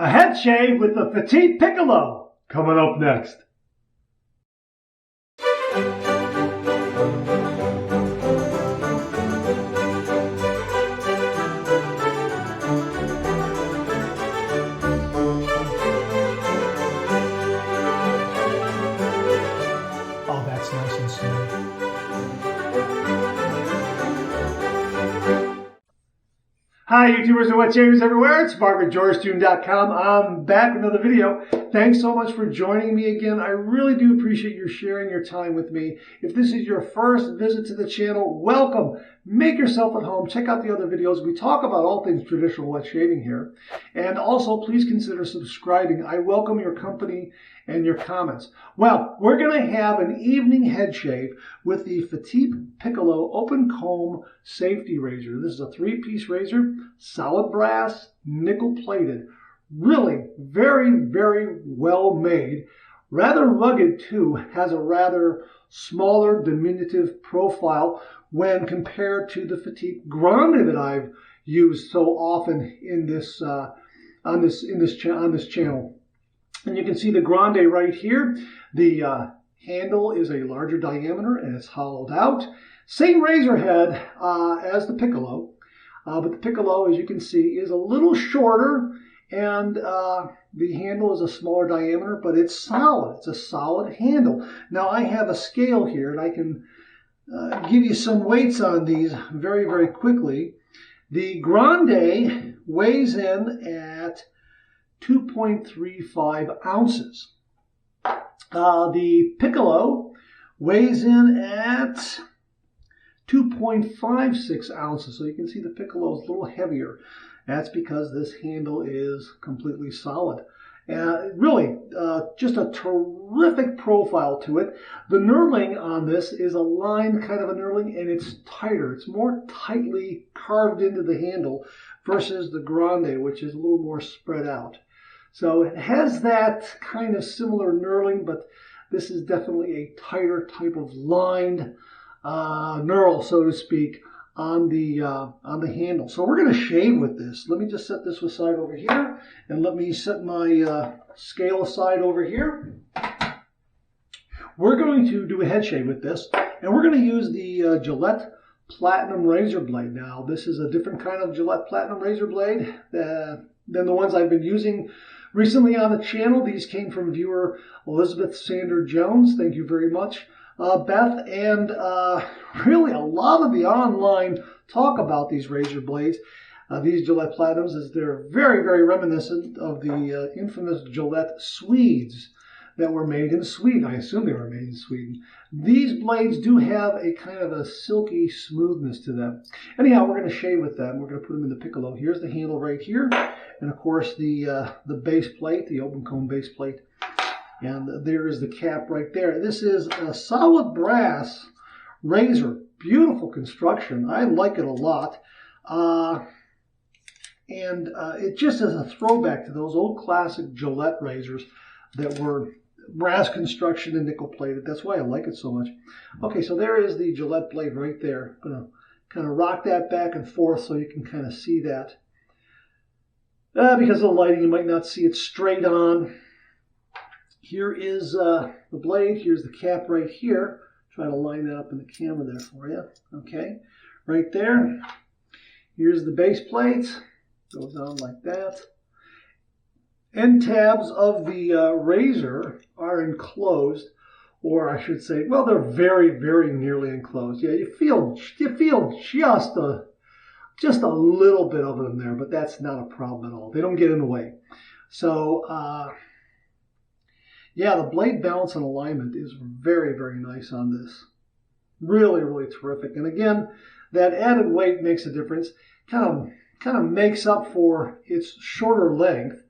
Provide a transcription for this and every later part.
A head shave with the Fatip Piccolo coming up next. Oh, that's nice and smooth. Hi YouTubers and wet shavers everywhere, it's Mark at GeorgeTune.com. I'm back with another video. Thanks so much for joining me again. I really do appreciate you sharing your time with me. If this is your first visit to the channel, welcome. Make yourself at home. Check out the other videos. We talk about all things traditional wet shaving here. And also, please consider subscribing. I welcome your company and your comments. Well, we're going to have an evening head shave with the Fatip Piccolo open comb safety razor. This is a 3-piece razor, solid brass, nickel plated. Really very, very well made. Rather rugged too, has a rather smaller, diminutive profile when compared to the Fatip Grande that I've used so often in this on this channel. And you can see the Grande right here. The handle is a larger diameter and it's hollowed out. Same razor head as the Piccolo, but the Piccolo, as you can see, is a little shorter, and the handle is a smaller diameter, but it's solid. It's a solid handle. Now I have a scale here, and I can give you some weights on these very, very quickly. The Grande weighs in at 2.35 ounces. The Piccolo weighs in at 2.56 ounces. So you can see the Piccolo is a little heavier. That's because this handle is completely solid. Really, just a terrific profile to it. The knurling on this is a lined kind of a knurling, and it's tighter. It's more tightly carved into the handle versus the Grande, which is a little more spread out. So it has that kind of similar knurling, but this is definitely a tighter type of lined knurl, so to speak, on the handle. So we're going to shave with this. Let me just set this aside over here, and let me set my scale aside over here. We're going to do a head shave with this, and we're going to use the Gillette Platinum razor blade. Now, this is a different kind of Gillette Platinum razor blade than the ones I've been using recently on the channel. These came from viewer Elizabeth Sander Jones. Thank you very much, Beth. And really a lot of the online talk about these razor blades, these Gillette Platinums, is they're very, very reminiscent of the infamous Gillette Swedes that were made in Sweden. I assume they were made in Sweden. These blades do have a kind of a silky smoothness to them. Anyhow, we're going to shave with them. We're going to put them in the Piccolo. Here's the handle right here, and of course the base plate, the open comb base plate. And there is the cap right there. This is a solid brass razor. Beautiful construction. I like it a lot. It just is a throwback to those old classic Gillette razors that were brass construction and nickel plated. That's why I like it so much. Okay, so there is the Gillette blade right there. I'm going to kind of rock that back and forth so you can kind of see that. Because of the lighting, you might not see it straight on. Here is the blade. Here's the cap right here. Try to line that up in the camera there for you. Okay, right there. Here's the base plate. Goes on like that. End tabs of the razor are enclosed, or I should say, well, they're very, very nearly enclosed. Yeah, you feel just a little bit of them there, but that's not a problem at all. They don't get in the way. So, yeah, the blade balance and alignment is very, very nice on this. Really, really terrific. And again, that added weight makes a difference. Kind of makes up for its shorter length.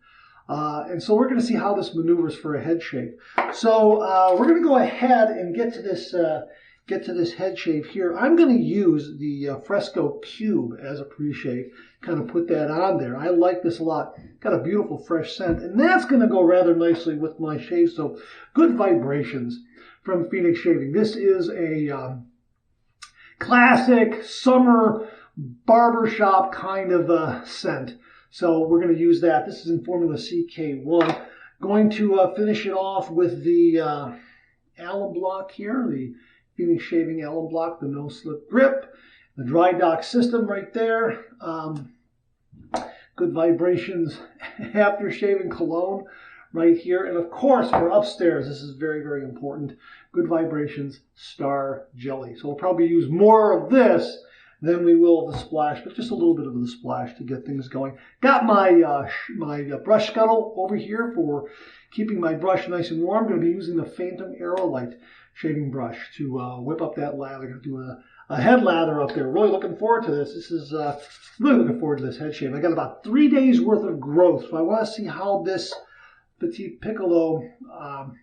And so we're going to see how this maneuvers for a head shave. So we're going to go ahead and get to this head shave here. I'm going to use the Fresco Cube as a pre-shave. Kind of put that on there. I like this a lot. Got a beautiful fresh scent, and that's going to go rather nicely with my shave. So good vibrations from Phoenix Shaving. This is a classic summer barbershop kind of scent. So we're going to use that. This is in Formula CK1. Going to finish it off with the alum block here, the Phoenix Shaving Alum Block, the no-slip grip, the dry dock system right there. Good vibrations after shaving cologne right here. And of course, for upstairs, this is very, very important. Good vibrations, Star Jelly. So we'll probably use more of this than we will of the splash, but just a little bit of the splash to get things going. Got my brush scuttle over here for keeping my brush nice and warm. I'm going to be using the Phantom Aerolite shaving brush to whip up that lather. I'm going to do a head lather up there. Really looking forward to this. This is really looking forward to this head shave. I got about 3 days worth of growth, so I want to see how this Fatip Piccolo,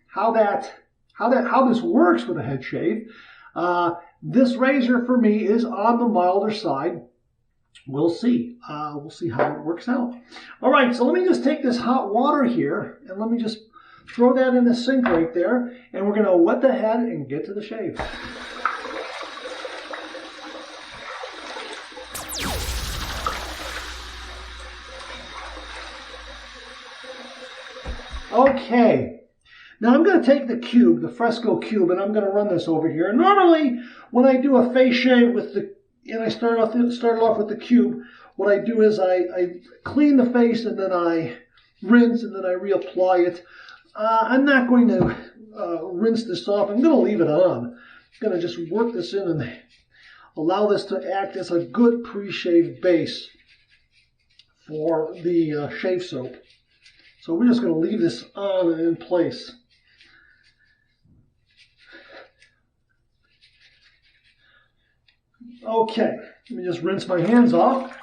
how this works with a head shave. This razor for me is on the milder side. We'll see. We'll see how it works out. All right, so let me just take this hot water here and let me just throw that in the sink right there, and we're going to wet the head and get to the shave. Okay, now I'm going to take the cube, the Fresco cube, and I'm going to run this over here. Normally, when I do a face shave with the, and I started off with the cube, what I do is I clean the face and then I rinse and then I reapply it. I'm not going to rinse this off. I'm going to leave it on. I'm going to just work this in and allow this to act as a good pre-shave base for the shave soap. So we're just going to leave this on and in place. Okay, let me just rinse my hands off.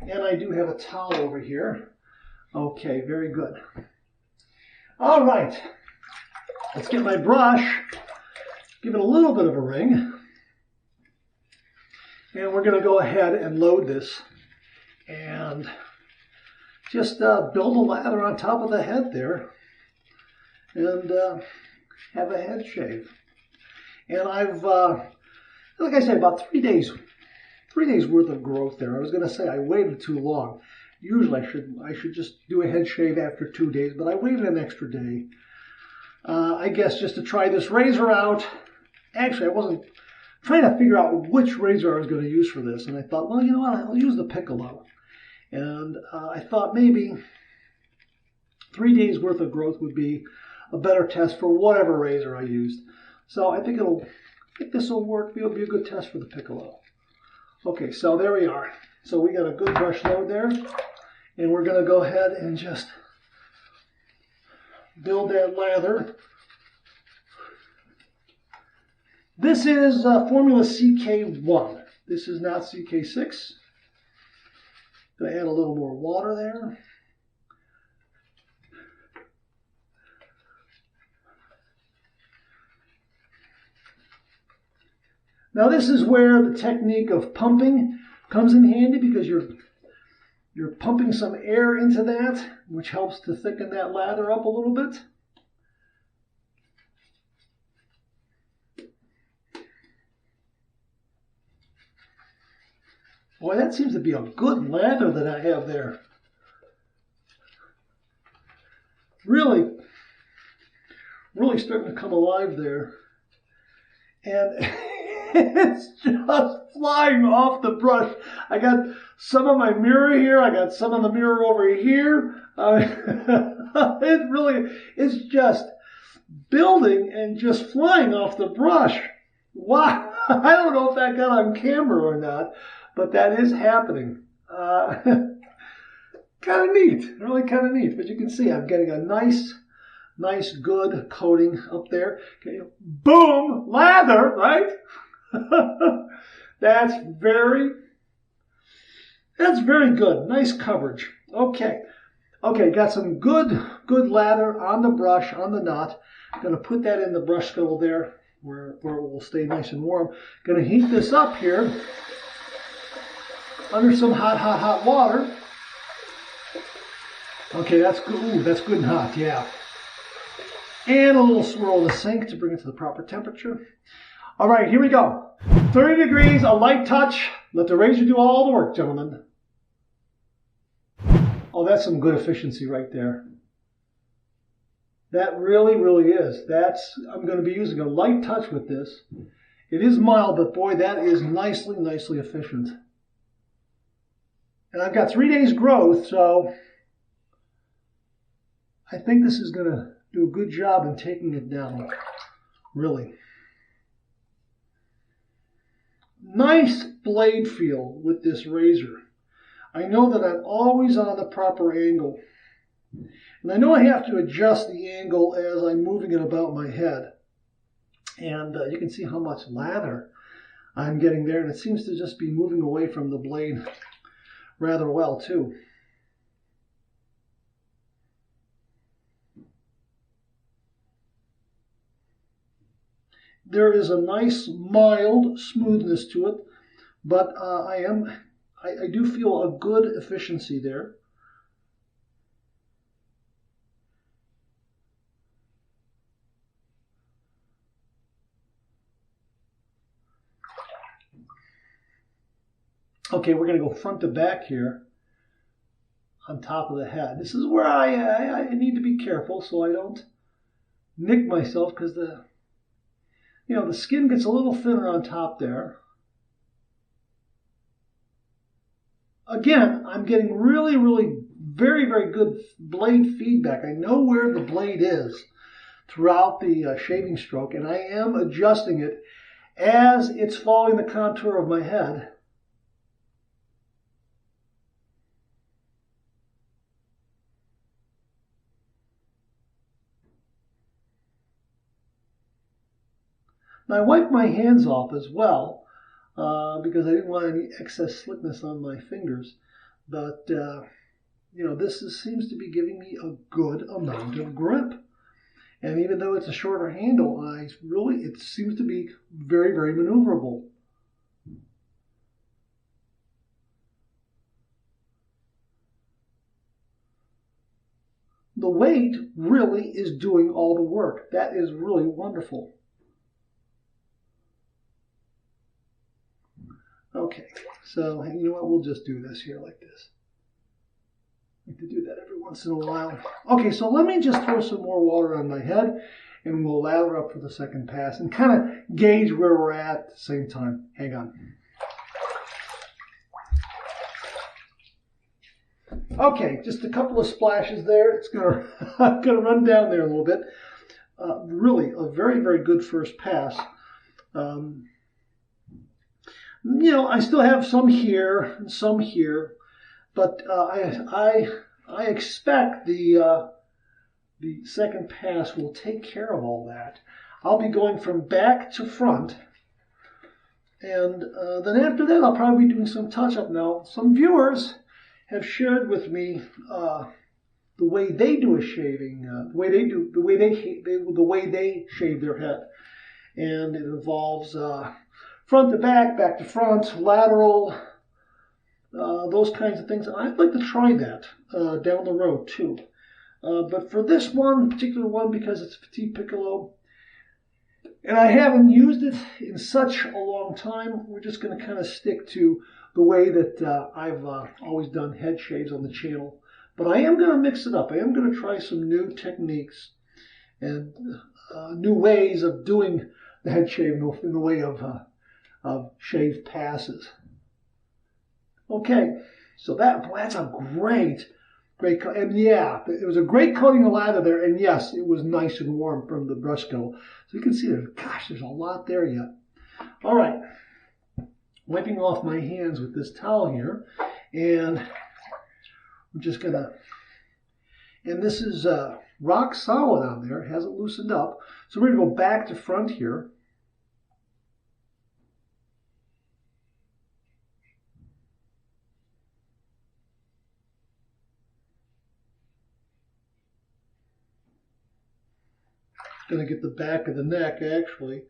And I do have a towel over here. Okay, very good. All right, let's get my brush, give it a little bit of a ring. And we're going to go ahead and load this and just build a lather on top of the head there and have a head shave. And I've, like I said, about 3 days worth of growth there. I was going to say I waited too long. Usually I should just do a head shave after 2 days, but I waited an extra day. I guess just to try this razor out. Actually, I wasn't trying to figure out which razor I was going to use for this, and I thought, well, you know what, I'll use the Piccolo. And I thought maybe 3 days worth of growth would be a better test for whatever razor I used. So I think this will work. It'll be a good test for the Piccolo. Okay, so there we are. So we got a good brush load there, and we're going to go ahead and just build that lather. This is Formula CK1. This is not CK6. Going to add a little more water there. Now this is where the technique of pumping comes in handy, because you're pumping some air into that, which helps to thicken that lather up a little bit. Boy, that seems to be a good lather that I have there. Really starting to come alive there. And it's just flying off the brush. I got some on my mirror here. I got some on the mirror over here. It really is just building and just flying off the brush. Wow. I don't know if that got on camera or not, but that is happening. Kind of neat. Really kind of neat. But you can see I'm getting a nice good coating up there. Okay. Boom! Lather, right? That's very good. Nice coverage. Okay, got some good lather on the brush, on the knot. I'm going to put that in the brush scuttle there where it will stay nice and warm. Going to heat this up here under some hot water. Okay, that's good. Ooh, that's good and hot, yeah. And a little swirl of the sink to bring it to the proper temperature. All right, here we go. 30 degrees, a light touch. Let the razor do all the work, gentlemen. that's some good efficiency right there. That really, really is. I'm going to be using a light touch with this. It is mild, but boy, that is nicely, nicely efficient. And I've got 3 days growth, so I think this is going to do a good job in taking it down. Really. Nice blade feel with this razor. I know that I'm always on the proper angle. And I know I have to adjust the angle as I'm moving it about my head. And you can see how much lather I'm getting there. And it seems to just be moving away from the blade rather well, too. There is a nice, mild smoothness to it. But I do feel a good efficiency there. Okay, we're going to go front to back here on top of the head. This is where I need to be careful so I don't nick myself, because the skin gets a little thinner on top there. Again, I'm getting really, really very, very good blade feedback. I know where the blade is throughout the shaving stroke, and I am adjusting it as it's following the contour of my head. Now, I wiped my hands off as well because I didn't want any excess slickness on my fingers. But, seems to be giving me a good amount of grip. And even though it's a shorter handle, it seems to be very, very maneuverable. The weight really is doing all the work. That is really wonderful. Okay, so you know what? We'll just do this here like this. I like to do that every once in a while. Okay, so let me just throw some more water on my head, and we'll lather up for the second pass and kind of gauge where we're at the same time. Hang on. Okay, just a couple of splashes there. It's gonna run down there a little bit. Really, a very, very good first pass. I still have some here and some here, but I expect the second pass will take care of all that. I'll be going from back to front, and then after that I'll probably be doing some touch-up. Now, some viewers have shared with me the way they do a shaving, the way they shave their head, and it involves front to back, back to front, lateral, those kinds of things. And I'd like to try that down the road too. But for this particular one, because it's Fatip Piccolo, and I haven't used it in such a long time, we're just going to kind of stick to the way that I've always done head shaves on the channel. But I am going to mix it up. I am going to try some new techniques and new ways of doing the head shave in the way of shave passes. Okay, so that's a great cut. And yeah, it was a great coating of lather there. And yes, it was nice and warm from the brush go. So you can see there's a lot there yet. All right, wiping off my hands with this towel here, and I'm just gonna. And this is rock solid on there. It hasn't loosened up. So we're gonna go back to front here. Going to get the back of the neck actually.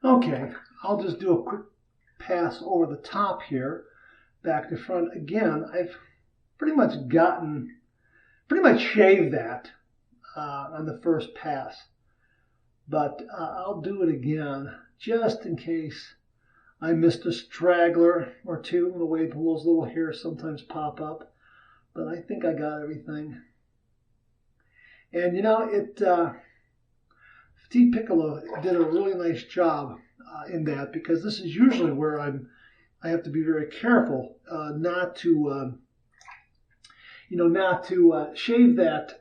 Okay, I'll just do a quick pass over the top here, back to front. Again, I've pretty much shaved that on the first pass. But I'll do it again, just in case I missed a straggler or two, the way those little hairs sometimes pop up. But I think I got everything. And you know, Fatip Piccolo did a really nice job in that, because this is usually where I have to be very careful not to shave that,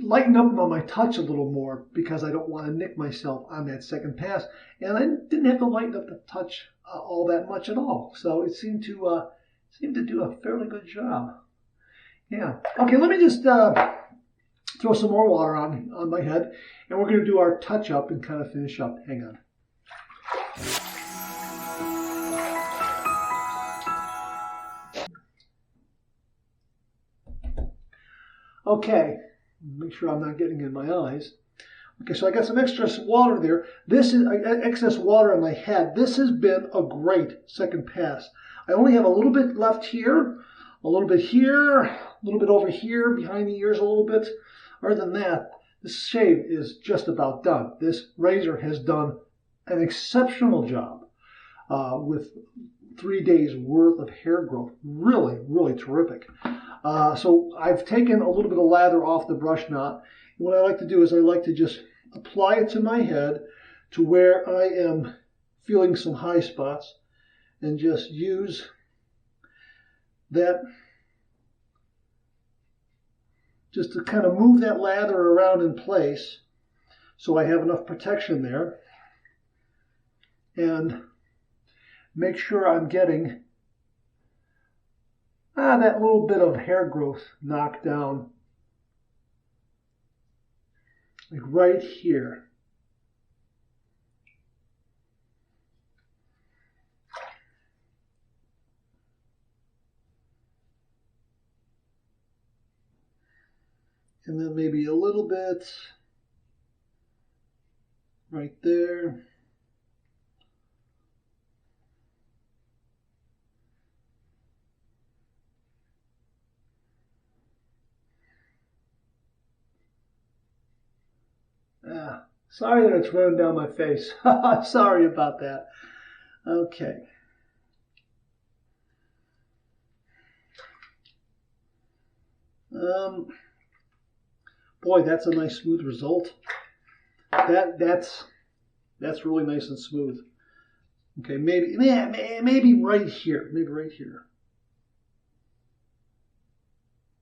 lighten up on my touch a little more, because I don't want to nick myself on that second pass. And I didn't have to lighten up the touch all that much at all. So it seemed to do a fairly good job. Yeah. Okay, let me just throw some more water on my head, and we're going to do our touch up and kind of finish up. Hang on. Okay, make sure I'm not getting in my eyes. Okay, so I got some extra water there. This is excess water on my head. This has been a great second pass. I only have a little bit left here, a little bit here, a little bit over here, behind the ears a little bit. Other than that, this shave is just about done. This razor has done an exceptional job with 3 days worth of hair growth. Really, really terrific. So I've taken a little bit of lather off the brush knot. What I like to do is I like to just apply it to my head to where I am feeling some high spots, and just use that just to kind of move that lather around in place so I have enough protection there, and make sure I'm getting that little bit of hair growth knocked down, like right here. And then maybe a little bit right there. Sorry that it's running down my face. Sorry about that. Okay. Boy, that's a nice smooth result. That's really nice and smooth. Okay, maybe right here. Maybe right here.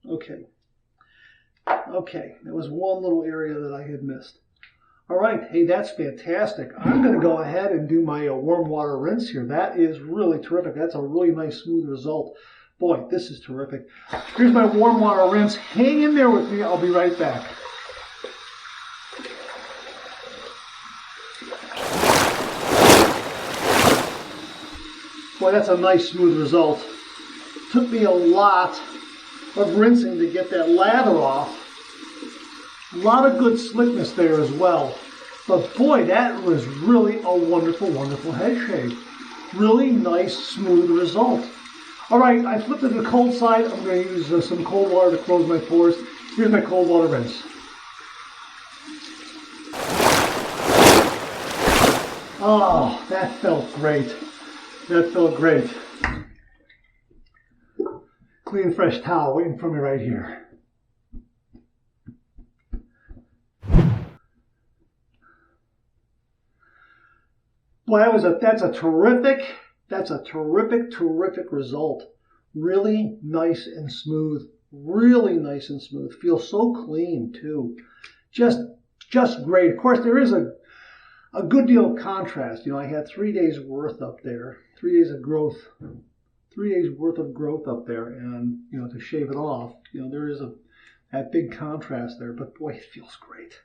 Okay. Okay, that was one little area that I had missed. All right, hey, that's fantastic. I'm going to go ahead and do my warm water rinse here. That is really terrific. That's a really nice, smooth result. Boy, this is terrific. Here's my warm water rinse. Hang in there with me. I'll be right back. Boy, that's a nice, smooth result. Took me a lot of rinsing to get that lather off. A lot of good slickness there as well. But boy, that was really a wonderful, wonderful head shave. Really nice, smooth result. All right, I flipped to the cold side. I'm going to use some cold water to close my pores. Here's my cold water rinse. Oh, that felt great. That felt great. Clean, fresh towel waiting for me right here. Boy, that's a terrific result. Really nice and smooth. Really nice and smooth. Feels so clean too. Just great. Of course, there is a good deal of contrast. You know, I had 3 days worth up there. 3 days of growth. 3 days worth of growth up there, and you know, to shave it off, you know, there is that big contrast there. But boy, it feels great.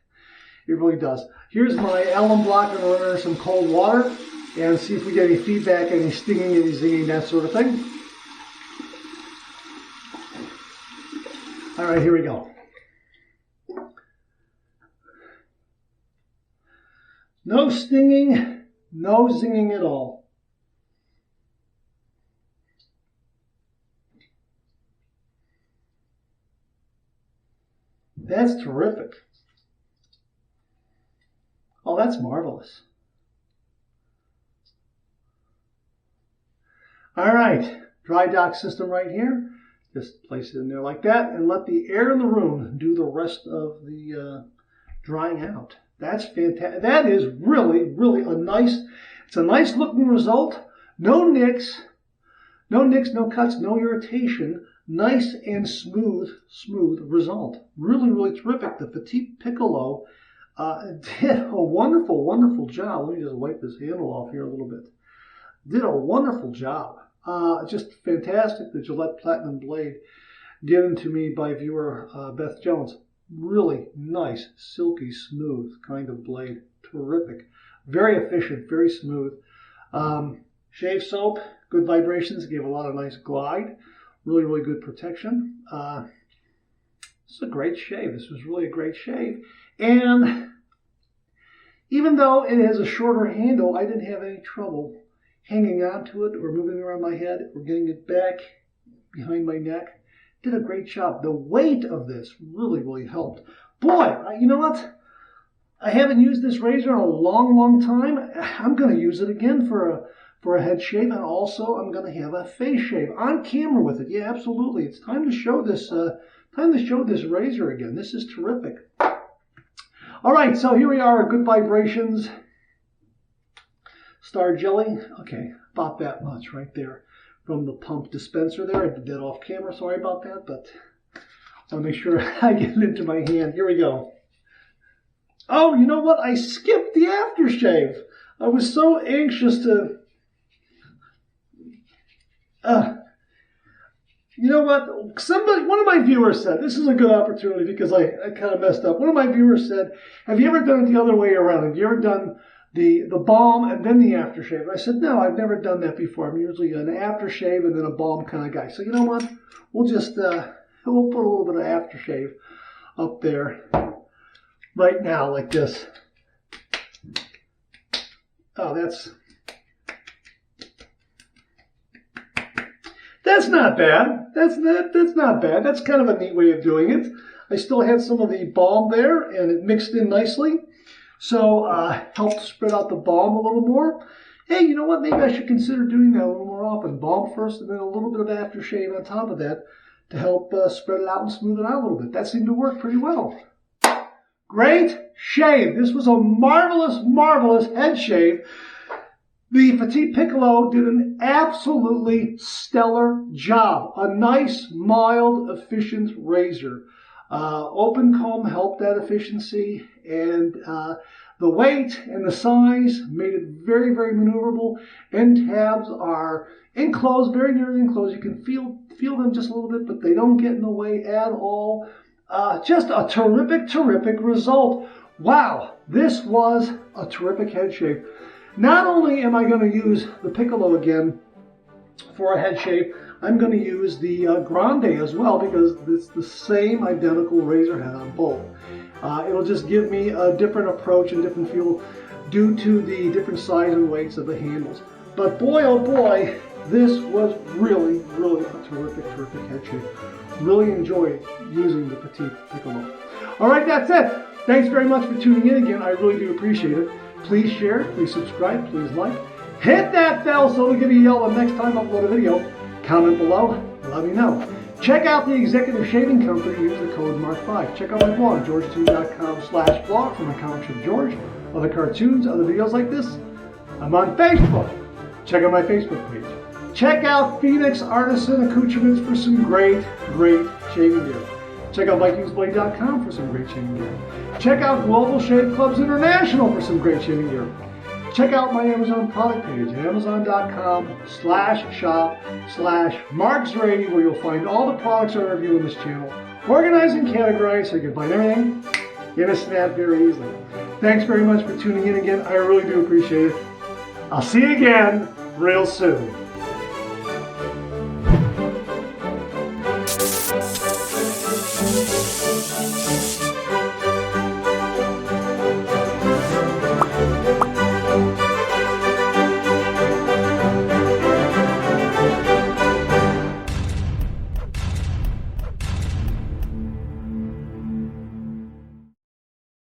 It really does. Here's my alum block. I'm going to run under some cold water and see if we get any feedback, any stinging, any zinging, that sort of thing. All right, here we go. No stinging, no zinging at all. That's terrific. Oh, that's marvelous. All right, dry dock system right here. Just place it in there like that and let the air in the room do the rest of the drying out. That's fantastic. That is really, really it's a nice looking result. No nicks, no cuts, no irritation. Nice and smooth result. Really, really terrific. The Fatip Piccolo did a wonderful, wonderful job. Let me just wipe this handle off here a little bit. Did a wonderful job. Just fantastic. The Gillette Platinum blade given to me by viewer Beth Jones. Really nice, silky, smooth kind of blade. Terrific. Very efficient, very smooth. Shave soap, good vibrations, gave a lot of nice glide. Really, really good protection. This is a great shave. This was really a great shave. And even though it has a shorter handle, I didn't have any trouble hanging onto it or moving around my head or getting it back behind my neck. Did a great job. The weight of this really, really helped. Boy, you know what? I haven't used this razor in a long, long time. I'm going to use it again for a head shave, and also I'm going to have a face shave on camera with it. Yeah, absolutely. It's time to show this. Time to show this razor again. This is terrific. All right, so here we are. Good vibrations. Star Jelly. Okay, about that much right there from the pump dispenser there. I did that off camera. Sorry about that, but I'll make sure I get it into my hand. Here we go. Oh, you know what? I skipped the aftershave. I was so anxious to... you know what? One of my viewers said, this is a good opportunity because I kind of messed up. One of my viewers said, have you ever done it the other way around? Have you ever done the balm and then the aftershave? And I said, no, I've never done that before. I'm usually an aftershave and then a balm kind of guy. So you know what? We'll just, we'll put a little bit of aftershave up there right now like this. Oh, that's not bad. That's not bad. That's kind of a neat way of doing it. I still had some of the balm there, and it mixed in nicely. So helped spread out the balm a little more. Hey, you know what? Maybe I should consider doing that a little more often. Balm first, and then a little bit of aftershave on top of that to help spread it out and smooth it out a little bit. That seemed to work pretty well. Great shave. This was a marvelous, marvelous head shave. The Fatip Piccolo did an absolutely stellar job. A nice, mild, efficient razor. Open comb helped that efficiency, and the weight and the size made it very, very maneuverable. End tabs are enclosed, very nearly enclosed. You can feel them just a little bit, but they don't get in the way at all. Just a terrific, terrific result. Wow, this was a terrific head shave. Not only am I going to use the Piccolo again for a head shave, I'm going to use the Grande as well because it's the same identical razor head on both. It'll just give me a different approach and different feel due to the different size and weights of the handles. But boy, oh boy, this was really, really a terrific, terrific head shave. Really enjoyed using the Fatip Piccolo. All right, that's it. Thanks very much for tuning in again. I really do appreciate it. Please share, please subscribe, please like. Hit that bell so it'll give you a yell the next time I upload a video. Comment below, let me know. Check out the Executive Shaving Company. Use the code MARK5. Check out my blog, georgetube.com/blog for my comics of George, other cartoons, other videos like this. I'm on Facebook. Check out my Facebook page. Check out Phoenix Artisan Accoutrements for some great, great shaving gear. Check out VikingsBlade.com for some great shaving gear. Check out Global Shave Clubs International for some great shaving gear. Check out my Amazon product page at amazon.com/shop/MarksRady, where you'll find all the products I review in this channel, organized and categorized so you can find everything in a snap very easily. Thanks very much for tuning in again. I really do appreciate it. I'll see you again real soon.